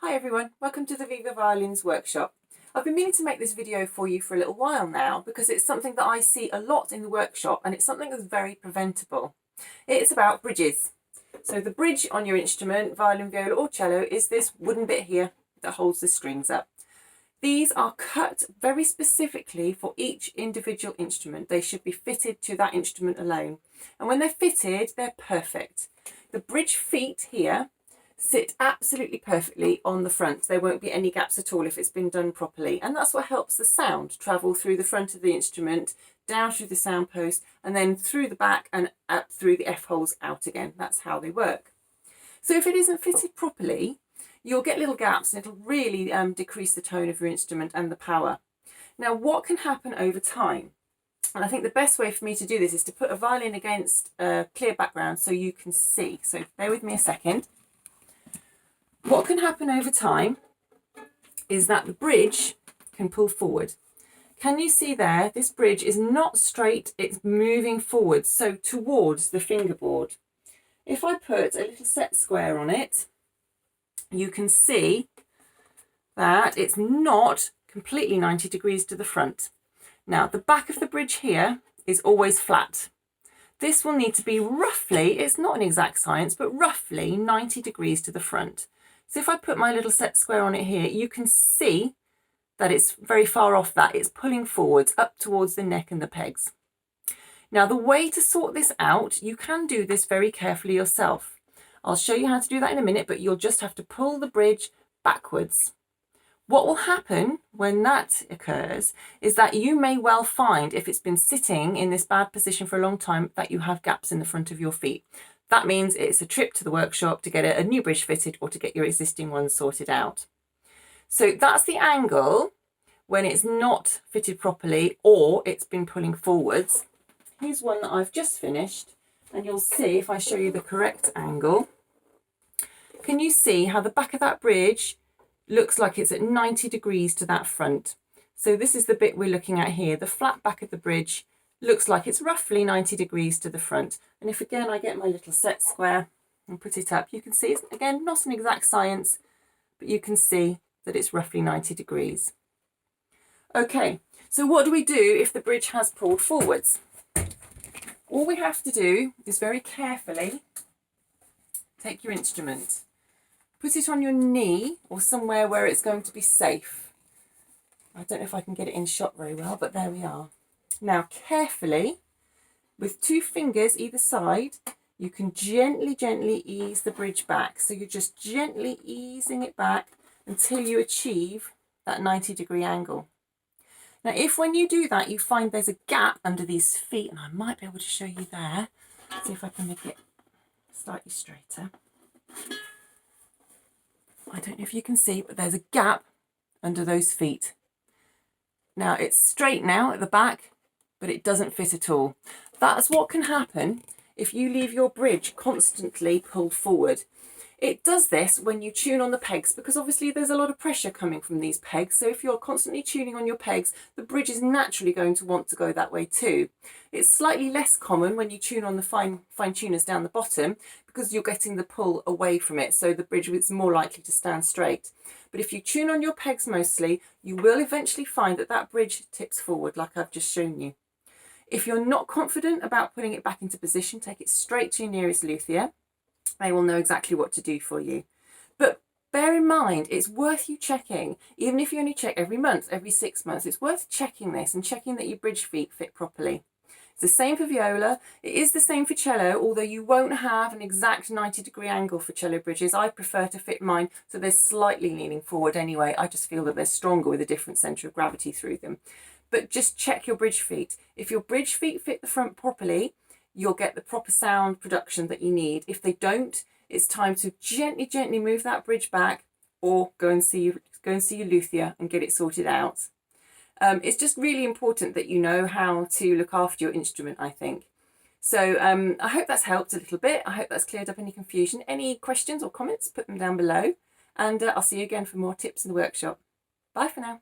Hi everyone, welcome to the Viva Violins workshop. I've been meaning to make this video for you for a little while now because it's something that I see a lot in the workshop and it's something that's very preventable. It's about bridges. So the bridge on your instrument, violin, viola or cello, is this wooden bit here that holds the strings up. These are cut very specifically for each individual instrument. They should be fitted to that instrument alone. And when they're fitted, they're perfect. The bridge feet here sit absolutely perfectly on the front. There won't be any gaps at all if it's been done properly. And that's what helps the sound travel through the front of the instrument, down through the sound post, and then through the back and up through the F holes out again. That's how they work. So if it isn't fitted properly, you'll get little gaps and it'll really decrease the tone of your instrument and the power. Now, what can happen over time? And I think the best way for me to do this is to put a violin against a clear background so you can see. So bear with me a second. What can happen over time is that the bridge can pull forward. Can you see there? This bridge is not straight, it's moving forward, so towards the fingerboard. If I put a little set square on it, you can see that it's not completely 90 degrees to the front. Now, the back of the bridge here is always flat. This will need to be roughly, it's not an exact science, but roughly 90 degrees to the front. So if I put my little set square on it here, you can see that it's very far off that. It's pulling forwards up towards the neck and the pegs. Now, the way to sort this out, you can do this very carefully yourself. I'll show you how to do that in a minute, but you'll just have to pull the bridge backwards. What will happen when that occurs is that you may well find, if it's been sitting in this bad position for a long time, that you have gaps in the front of your feet. That means it's a trip to the workshop to get a new bridge fitted or to get your existing one sorted out. So that's the angle when it's not fitted properly or it's been pulling forwards. Here's one that I've just finished, and you'll see if I show you the correct angle. Can you see how the back of that bridge looks like it's at 90 degrees to that front? So this is the bit we're looking at here. The flat back of the bridge looks like it's roughly 90 degrees to the front. And if again I get my little set square and put it up, you can see it's again not an exact science, but you can see that it's roughly 90 degrees. Okay, so what do we do if the bridge has pulled forwards? All we have to do is very carefully take your instrument, put it on your knee or somewhere where it's going to be safe. I don't know if I can get it in shot very well, but there we are. Now, carefully, with 2 fingers either side, you can gently ease the bridge back. So you're just gently easing it back until you achieve that 90-degree angle. Now, if when you do that, you find there's a gap under these feet, and I might be able to show you there. Let's see if I can make it slightly straighter. I don't know if you can see, but there's a gap under those feet. Now, it's straight now at the back, but it doesn't fit at all. That's what can happen if you leave your bridge constantly pulled forward. It does this when you tune on the pegs, because obviously there's a lot of pressure coming from these pegs. So if you're constantly tuning on your pegs, the bridge is naturally going to want to go that way too. It's slightly less common when you tune on the fine tuners down the bottom, because you're getting the pull away from it. So the bridge is more likely to stand straight. But if you tune on your pegs mostly, you will eventually find that that bridge tips forward like I've just shown you. If you're not confident about putting it back into position, take it straight to your nearest luthier. They will know exactly what to do for you. But bear in mind, it's worth you checking. Even if you only check every month, every 6 months, it's worth checking this and checking that your bridge feet fit properly. It's the same for viola. It is the same for cello, although you won't have an exact 90-degree angle for cello bridges. I prefer to fit mine so they're slightly leaning forward anyway. I just feel that they're stronger with a different centre of gravity through them. But just check your bridge feet. If your bridge feet fit the front properly, you'll get the proper sound production that you need. If they don't, it's time to gently move that bridge back, or go and see your luthier and get it sorted out. It's just really important that you know how to look after your instrument, I think. So I hope that's helped a little bit. I hope that's cleared up any confusion. Any questions or comments, put them down below, and I'll see you again for more tips in the workshop. Bye for now.